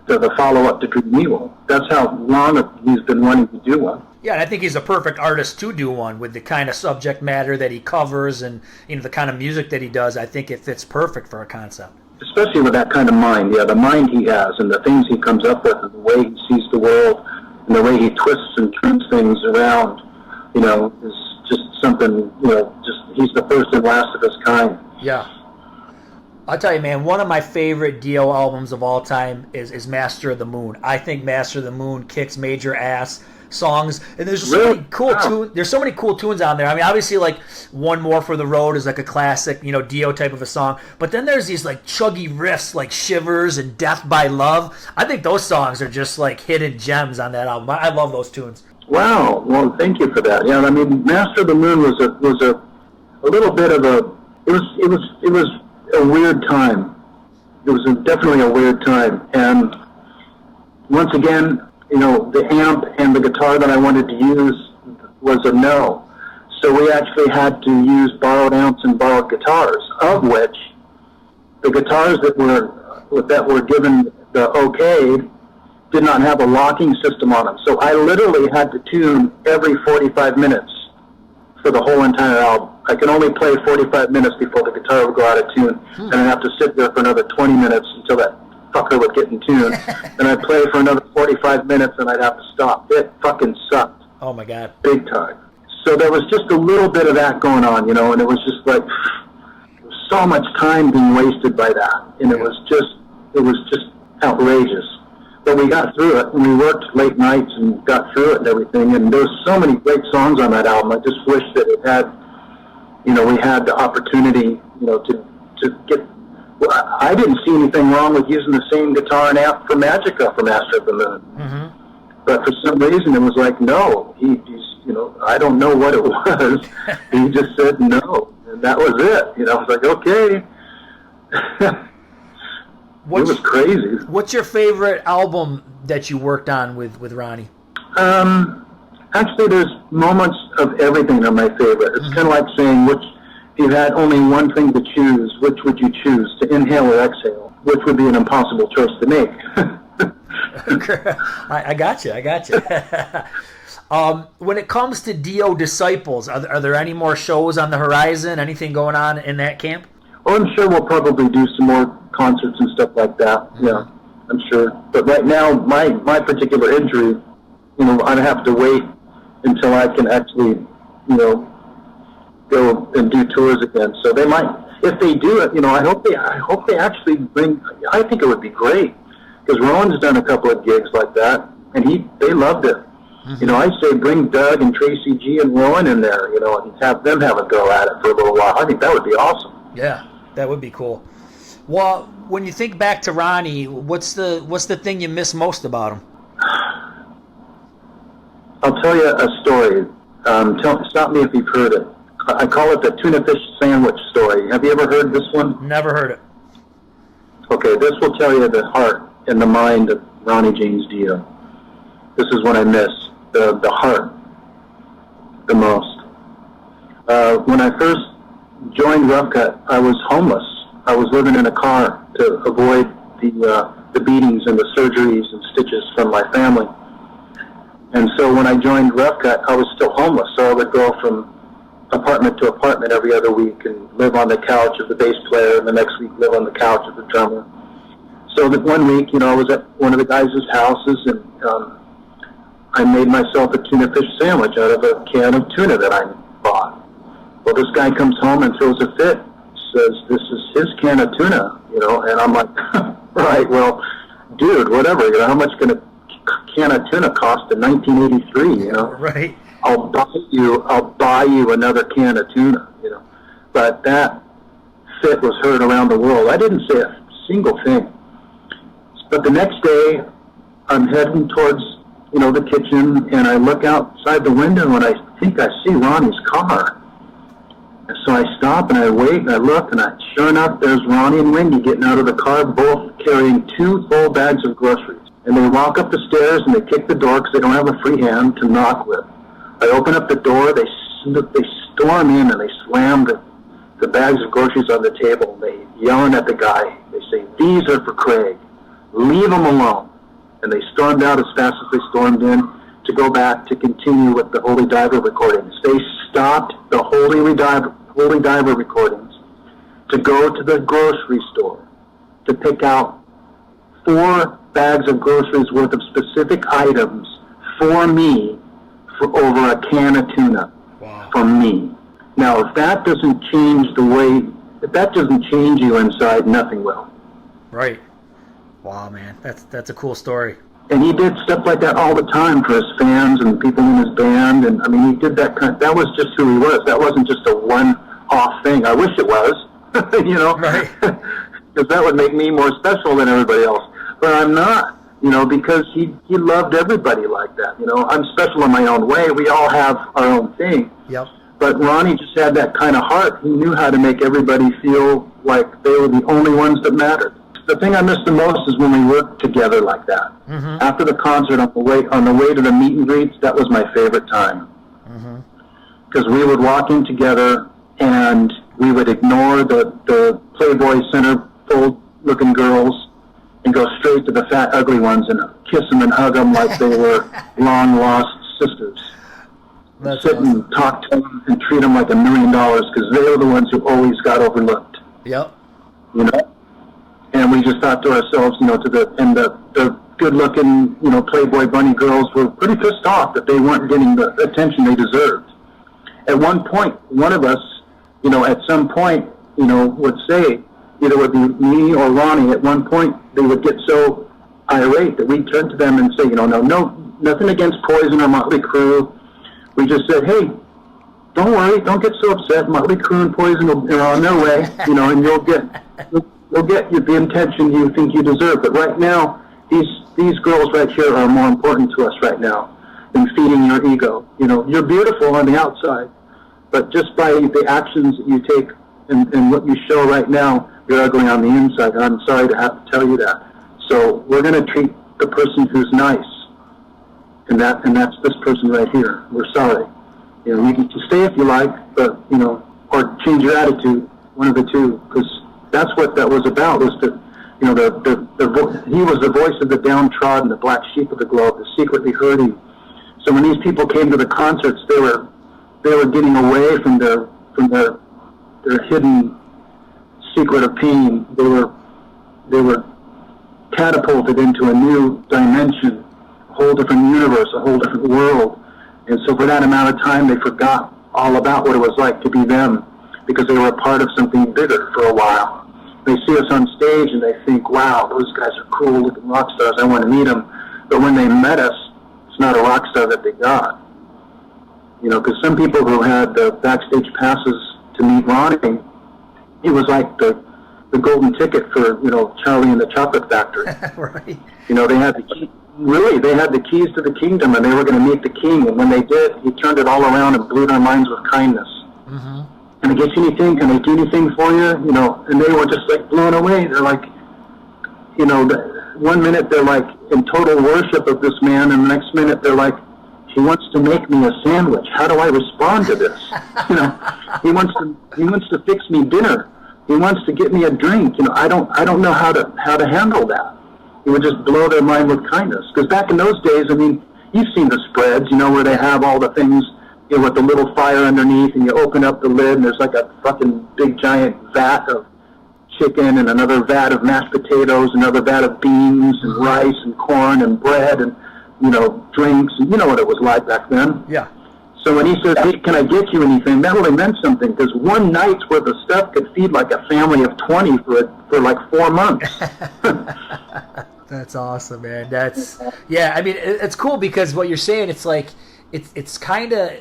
The follow-up to Dream Evil. That's how long he's been wanting to do one.
Yeah, and I think he's a perfect artist to do one with the kind of subject matter that he covers and the kind of music that he does. I think it fits perfect for a concept.
Especially with that kind of mind, the mind he has and the things he comes up with and the way he sees the world and the way he twists and turns things around, is just something, he's the first and last of his kind.
Yeah. I'll tell you, man, one of my favorite Dio albums of all time is Master of the Moon. I think Master of the Moon kicks major ass songs, and there's so many cool tunes. There's so many cool tunes on there. I mean, obviously, like One More for the Road is like a classic, Dio type of a song. But then there's these like chuggy riffs like Shivers and Death by Love. I think those songs are just like hidden gems on that album. I love those tunes.
Wow. Well, thank you for that. Yeah, I mean, Master of the Moon was a little bit of a it was a weird time. It was definitely a weird time, and once again, the amp and the guitar that I wanted to use was a no. So we actually had to use borrowed amps and borrowed guitars, of which the guitars that were given the okay did not have a locking system on them. So I literally had to tune every 45 minutes for the whole entire album. I could only play 45 minutes before the guitar would go out of tune, and I'd have to sit there for another 20 minutes until that fucker would get in tune. And I'd play for another 45 minutes, and I'd have to stop. It fucking sucked.
Oh, my God.
Big time. So there was just a little bit of that going on, and it was just like so much time being wasted by that. And it was just outrageous. But we got through it, and we worked late nights and got through it and everything. And there was so many great songs on that album. I just wish that it had, we had the opportunity, to get. Well, I didn't see anything wrong with using the same guitar and amp for Magica for Master of the Moon. But for some reason, it was like, no. He's, I don't know what it was. He just said no, and that was it. I was like, okay. It was crazy.
What's your favorite album that you worked on with Ronnie?
Actually, there's moments of everything that are my favorite. It's kind of like saying, if you had only one thing to choose, which would you choose, to inhale or exhale? Which would be an impossible choice to make.
I got you. When it comes to Dio Disciples, are there any more shows on the horizon? Anything going on in that camp?
Oh, I'm sure we'll probably do some more concerts and stuff like that. Yeah, I'm sure. But right now, my particular injury, I'd have to wait until I can actually, go and do tours again. So they might, if they do it, I hope they actually bring. I think it would be great because Rowan's done a couple of gigs like that, and they loved it. I say bring Doug and Tracy G and Rowan in there, and have them have a go at it for a little while. I think that would be awesome.
Yeah, that would be cool. Well, when you think back to Ronnie, what's the thing you miss most about him?
I'll tell you a story. Stop me if you've heard it. I call it the tuna fish sandwich story. Have you ever heard this one?
Never heard it.
Okay, this will tell you the heart and the mind of Ronnie James Dio. This is what I miss, the heart, the most. When I first joined Rough Cut, I was homeless. I was living in a car to avoid the beatings and the surgeries and stitches from my family. And so when I joined Rough Cut, I was still homeless. So I would go from apartment to apartment every other week and live on the couch of the bass player, and the next week live on the couch of the drummer. So that one week, I was at one of the guys' houses, and I made myself a tuna fish sandwich out of a can of tuna that I bought. Well, this guy comes home and throws a fit, says this is his can of tuna, and I'm like, right, well, dude, whatever, how much can a can of tuna cost in 1983,
Right.
I'll buy you another can of tuna, But that fit was heard around the world. I didn't say a single thing. But the next day, I'm heading towards, the kitchen, and I look outside the window, and I think I see Ronnie's car. And so I stop, and I wait, and I look, and sure enough, there's Ronnie and Wendy getting out of the car, both carrying 2 full bags of groceries. And they walk up the stairs, and they kick the door because they don't have a free hand to knock with. I open up the door, they storm in, and they slam the bags of groceries on the table, and they yelling at the guy. They say, "These are for Craig. Leave them alone." And they stormed out as fast as they stormed in to go back to continue with the Holy Diver recordings. They stopped the Holy Diver recordings to go to the grocery store to pick out 4 bags of groceries worth of specific items for me for over a can of tuna.
Wow.
From me. Now, if that doesn't change you inside, nothing will.
Right. Wow, man, that's a cool story.
And he did stuff like that all the time for his fans and people in his band. And I mean, he did that that was just who he was. That wasn't just a one-off thing. I wish it was,
Right.
Because that would make me more special than everybody else. But I'm not, because he loved everybody like that. I'm special in my own way. We all have our own thing.
Yep.
But Ronnie just had that kind of heart. He knew how to make everybody feel like they were the only ones that mattered. The thing I miss the most is when we worked together like that. Mm-hmm. After the concert, on the way to the meet and greets, that was my favorite time. Because we would walk in together, and we would ignore the Playboy centerfold-looking girls and go straight to the fat, ugly ones and kiss them and hug them like they were long-lost sisters.
That's
Sit
awesome.
and talk to them and treat them like $1 million because they were the ones who always got overlooked.
Yep.
And we just thought to ourselves, the good-looking, Playboy bunny girls were pretty pissed off that they weren't getting the attention they deserved. At one point, one of us, at some point, would say, either it would be me or Ronnie, at one point, they would get so irate that we'd turn to them and say, no, nothing against Poison or Motley Crue. We just said, hey, don't worry, don't get so upset. Motley Crue and Poison are on their way, and you'll get the attention you think you deserve. But right now, these girls right here are more important to us right now than feeding your ego. You're beautiful on the outside, but just by the actions that you take and what you show right now, you're ugly on the inside. And I'm sorry to have to tell you that. So we're going to treat the person who's nice, and that's this person right here. We're sorry. You can stay if you like, but or change your attitude. One of the two, because that's what that was about. Was that he was the voice of the downtrodden, the black sheep of the globe, the secretly hurting. So when these people came to the concerts, they were getting away from their hidden secret of pain. They were catapulted into a new dimension, a whole different universe, a whole different world. And so for that amount of time, they forgot all about what it was like to be them, because they were a part of something bigger for a while. They see us on stage and they think, wow, those guys are cool looking rock stars, I want to meet them. But when they met us, it's not a rock star that they got. Because some people who had the backstage passes to meet Ronnie, it was like the the golden ticket for, Charlie and the Chocolate Factory.
Right.
They had the key. Really, they had the keys to the kingdom, and they were going to meet the king. And when they did, he turned it all around and blew their minds with kindness.
Mm-hmm.
Can I get you anything? Can I do anything for you? And they were just like blown away. They're like, one minute they're like in total worship of this man, and the next minute they're like, he wants to make me a sandwich. How do I respond to this? He wants to fix me dinner. He wants to get me a drink. I don't know how to handle that. He would just blow their mind with kindness. Because back in those days, you've seen the spreads, where they have all the things, with the little fire underneath, and you open up the lid, and there's like a fucking big giant vat of chicken, and another vat of mashed potatoes, another vat of beans, and rice, and corn, and bread, and, drinks, and what it was like back then.
Yeah.
So when he says, hey, can I get you anything, that really meant something, because one night's worth of stuff could feed like a family of 20 for like 4 months.
That's awesome, man. It's cool because what you're saying, it's like, it's kind of,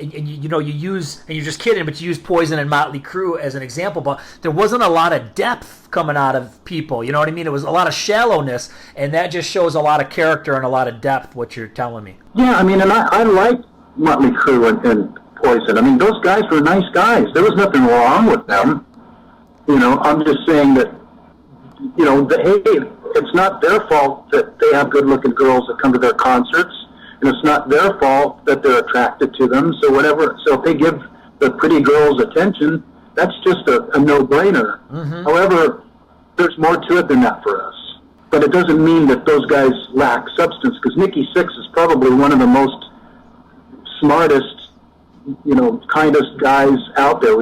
you use, and you're just kidding, but you use Poison and Motley Crue as an example, but there wasn't a lot of depth coming out of people, you know what I mean? It was a lot of shallowness, and that just shows a lot of character and a lot of depth, what you're telling me.
Yeah, and I like Motley Crue and Poison. Those guys were nice guys. There was nothing wrong with them. I'm just saying that, hey, it's not their fault that they have good-looking girls that come to their concerts, and it's not their fault that they're attracted to them. So if they give the pretty girls attention, that's just a no-brainer. Mm-hmm. However, there's more to it than that for us. But it doesn't mean that those guys lack substance, because Nikki Sixx is probably one of the most smartest, kindest guys out there.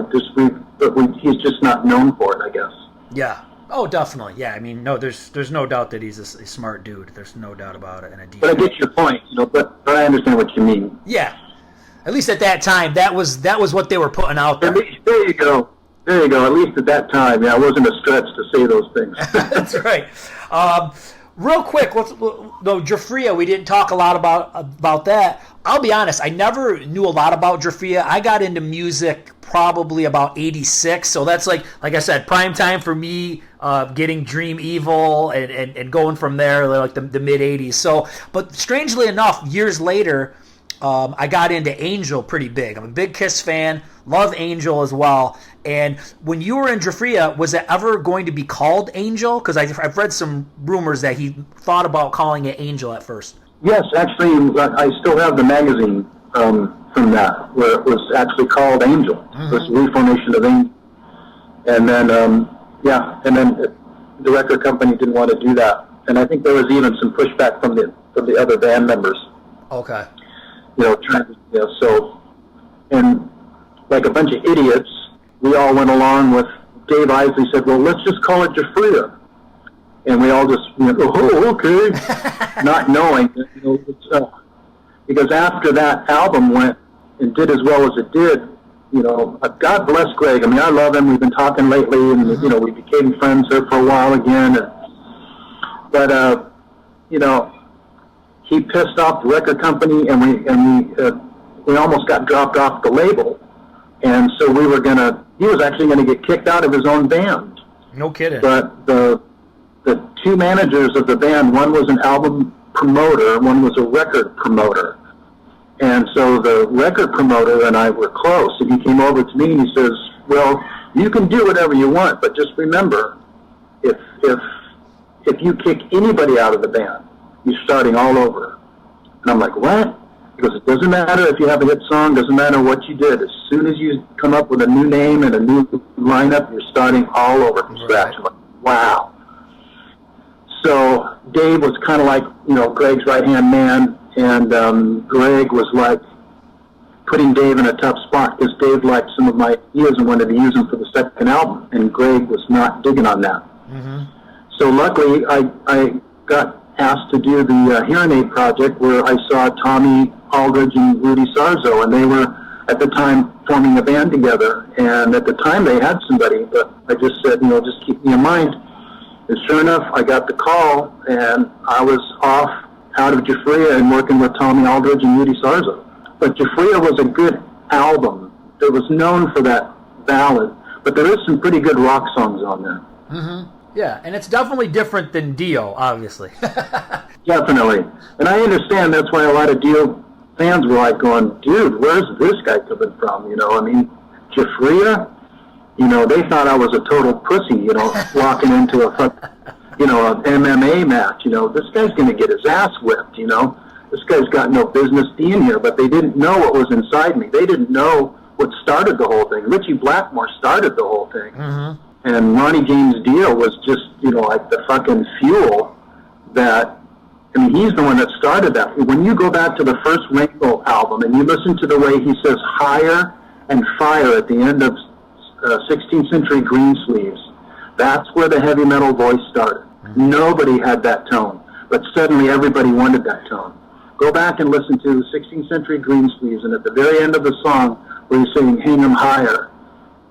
He's just not known for it, I guess.
Yeah. Oh, definitely. Yeah, no, there's no doubt that he's a smart dude. There's no doubt about it.
But I get your point, but I understand what you mean.
Yeah. At least at that time, that was what they were putting out there.
There you go. At least at that time, it wasn't a stretch to say those things.
That's right. Real quick, Giuffria, we didn't talk a lot about that. I'll be honest, I never knew a lot about Giuffria. I got into music probably about 86, so that's like I said, prime time for me, getting Dream Evil and going from there, like the mid 80s. So, but strangely enough, years later, I got into Angel pretty big. I'm a big Kiss fan, love Angel as well. And when you were in Giuffria, was it ever going to be called Angel? Because I've read some rumors that he thought about calling it Angel at first.
Yes, actually, I still have the magazine from that, where it was actually called Angel. Mm-hmm. It was Reformation of Angel. And then, the record company didn't want to do that. And I think there was even some pushback from the other band members.
Okay.
And like a bunch of idiots, we all went along with Dave Isley said, well, let's just call it Giuffria. And we all just went, oh, okay, not knowing, because after that album went and did as well as it did, God bless Greg. I love him. We've been talking lately, and we became friends there for a while again. But he pissed off the record company, and we almost got dropped off the label. And so he was actually gonna get kicked out of his own band.
No kidding.
But the two managers of the band, one was an album promoter, one was a record promoter. And so the record promoter and I were close, and he came over to me and he says, well, you can do whatever you want, but just remember, if you kick anybody out of the band, you're starting all over. And I'm like, what? Because it doesn't matter if you have a hit song, doesn't matter what you did. As soon as you come up with a new name and a new lineup, you're starting all over from scratch. I'm like, wow. So Dave was kind of like, Greg's right-hand man, and Greg was like putting Dave in a tough spot because Dave liked some of my ideas and wanted to use them for the second album, and Greg was not digging on that. Mm-hmm. So luckily, I got asked to do the Hearing Aid project, where I saw Tommy Aldridge and Rudy Sarzo, and they were at the time forming a band together. And at the time they had somebody, but I just said, just keep me in mind. And sure enough, I got the call, and I was off out of Giuffria and working with Tommy Aldridge and Rudy Sarzo. But Giuffria was a good album. It was known for that ballad, but there is some pretty good rock songs on there.
Yeah, and it's definitely different than Dio, obviously.
Definitely. And I understand that's why a lot of Dio fans were like going, dude, where's this guy coming from? You know, I mean, Jafria, you know, they thought I was a total pussy, you know, walking into an MMA match. You know, this guy's going to get his ass whipped, you know. This guy's got no business being here, but they didn't know what was inside me. They didn't know what started the whole thing. Richie Blackmore started the whole thing. And Ronnie James Dio was just, you know, like the fucking fuel that, I mean, he's the one that started that. When you go back to the first Rainbow album and you listen to the way he says higher and fire at the end of 16th Century Greensleeves, that's where the heavy metal voice started. Nobody had that tone, but suddenly everybody wanted that tone. Go back and listen to 16th Century Greensleeves, and at the very end of the song where he's saying, hang 'em higher,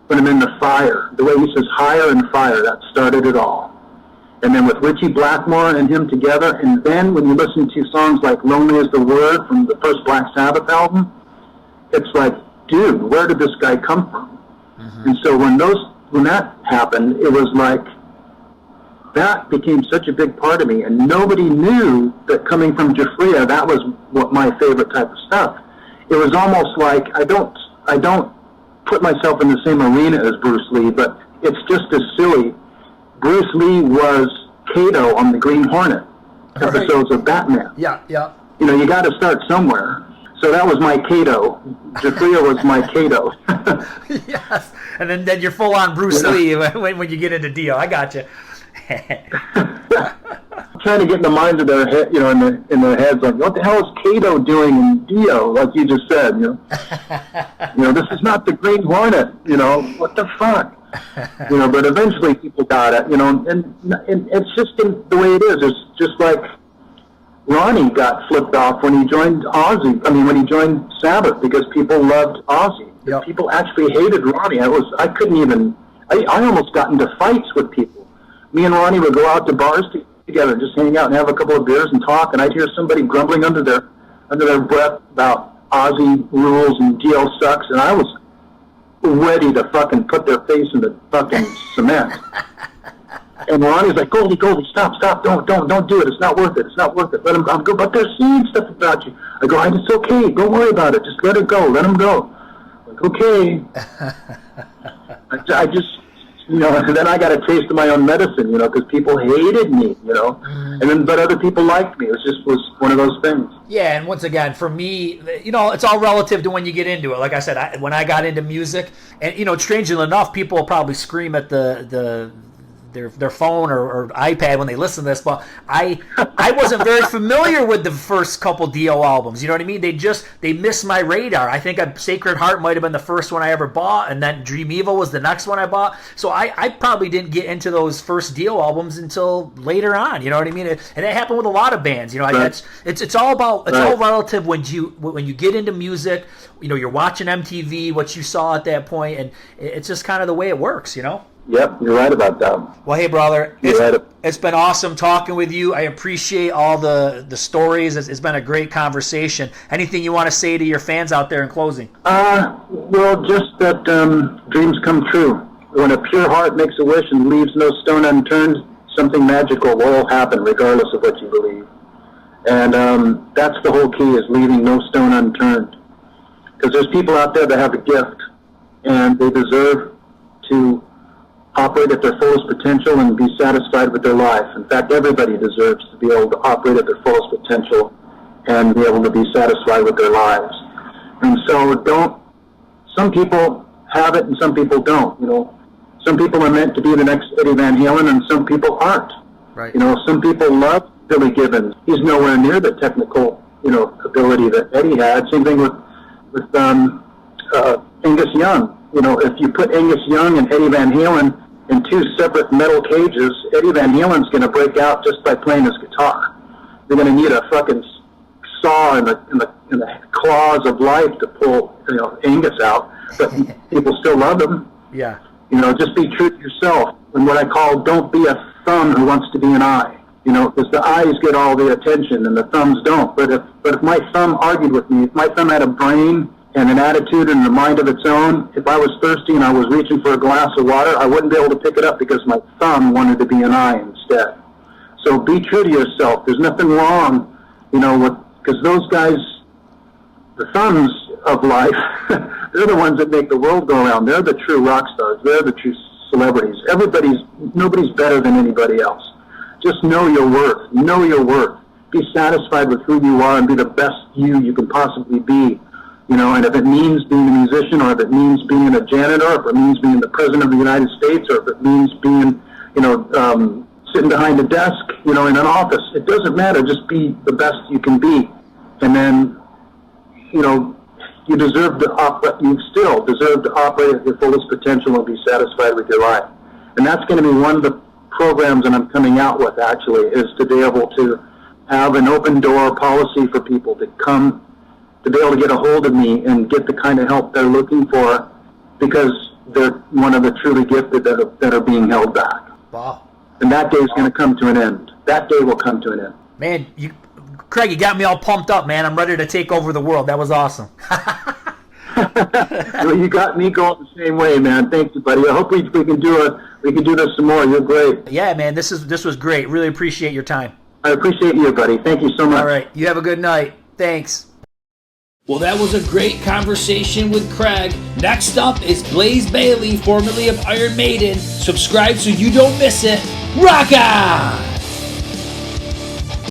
put 'em in the fire, the way he says higher and fire, that started it all. And then with Richie Blackmore and him together, and then when you listen to songs like Lonely is the Word from the first Black Sabbath album, it's like, dude, where did this guy come from? And so when that happened, it was like, that became such a big part of me, and nobody knew that coming from Jafria, that was what my favorite type of stuff. It was almost like, I don't put myself in the same arena as Bruce Lee, but it's just as silly. Bruce Lee was Kato on the Green Hornet episodes of Batman.
Yeah.
You know, you got to start somewhere. So that was my Kato. Jafria was my Kato.
Yes, and then you're full on Bruce Lee when you get into Dio. I got you.
Trying to get in the minds of their head, you know, in their heads, like, what the hell is Kato doing in Dio? Like you just said, you know, this is not the Green Hornet. You know, what the fuck? You know, but eventually people got it. You know, and it's just the way it is. It's just like Ronnie got flipped off when he joined when he joined Sabbath, because people loved Ozzy. Yep. People actually hated Ronnie. I almost got into fights with people. Me and Ronnie would go out to bars together, just hang out and have a couple of beers and talk, and I'd hear somebody grumbling under their breath about Ozzy rules and Dio sucks, and I was ready to fucking put their face in the fucking cement. And Ronnie's like, Goldy, stop, don't do it. It's not worth it. Let him go. But they're saying stuff about you. I go, it's okay. Don't worry about it. Just let it go. Let him go. Like, okay. I just, you know, and then I got a taste of my own medicine, you know, because people hated me, you know, but other people liked me. It was one of those things.
Yeah, and once again, for me, you know, it's all relative to when you get into it. Like I said, when I got into music, and, you know, strangely enough, people will probably scream at their phone or iPad when they listen to this, but I wasn't very familiar with the first couple Dio albums. You know what I mean? They missed my radar. I think Sacred Heart might have been the first one I ever bought, and then Dream Evil was the next one I bought. So I probably didn't get into those first Dio albums until later on. You know what I mean? And it happened with a lot of bands. You know,
right.
It's all all relative when you get into music. You know, you're watching MTV, what you saw at that point, and it's just kind of the way it works. You know.
Yep, you're right about that.
Well, hey, brother, it's been awesome talking with you. I appreciate all the stories. It's been a great conversation. Anything you want to say to your fans out there in closing?
Well, just that dreams come true. When a pure heart makes a wish and leaves no stone unturned, something magical will happen regardless of what you believe. And that's the whole key, is leaving no stone unturned. Because there's people out there that have a gift, and they deserve to operate at their fullest potential and be satisfied with their life. In fact, everybody deserves to be able to operate at their fullest potential and be able to be satisfied with their lives. And so some people have it and some people don't. You know, some people are meant to be the next Eddie Van Halen and some people aren't. Right. You know, some people love Billy Gibbons. He's nowhere near the technical, you know, ability that Eddie had. Same thing with Angus Young. You know, if you put Angus Young and Eddie Van Halen in two separate metal cages, Eddie Van Halen's going to break out just by playing his guitar. You're going to need a fucking saw in the claws of life to pull, you know, Angus out. But people still love him. Yeah. You know, just be true to yourself. And what I call, don't be a thumb who wants to be an eye. You know, because the eyes get all the attention and the thumbs don't. But if my thumb argued with me, if my thumb had a brain and an attitude and a mind of its own. If I was thirsty and I was reaching for a glass of water, I wouldn't be able to pick it up because my thumb wanted to be an eye instead. So be true to yourself. There's nothing wrong, because those guys, the thumbs of life, they're the ones that make the world go around. They're the true rock stars. They're the true celebrities. Nobody's better than anybody else. Just know your worth. Know your worth. Be satisfied with who you are and be the best you can possibly be. And if it means being a musician, or if it means being a janitor, or if it means being the president of the United States, or if it means being, sitting behind a desk, in an office, it doesn't matter. Just be the best you can be. And then, you still deserve to operate at your fullest potential and be satisfied with your life. And that's going to be one of the programs that I'm coming out with, actually, is to be able to have an open door policy for people to come, to be able to get a hold of me and get the kind of help they're looking for, because they're one of the truly gifted that are being held back.
Wow.
And that day is going to come to an end. That day will come to an end.
Man, Craig, you got me all pumped up, man. I'm ready to take over the world. That was awesome.
Well, you got me going the same way, man. Thank you, buddy. I hope we can do this some more. You're great.
Yeah, man. This was great. Really appreciate your time.
I appreciate you, buddy. Thank you so much.
All right. You have a good night. Thanks. Well, that was a great conversation with Craig. Next up is Blaise Bailey, formerly of Iron Maiden. Subscribe so you don't miss it. Rock on!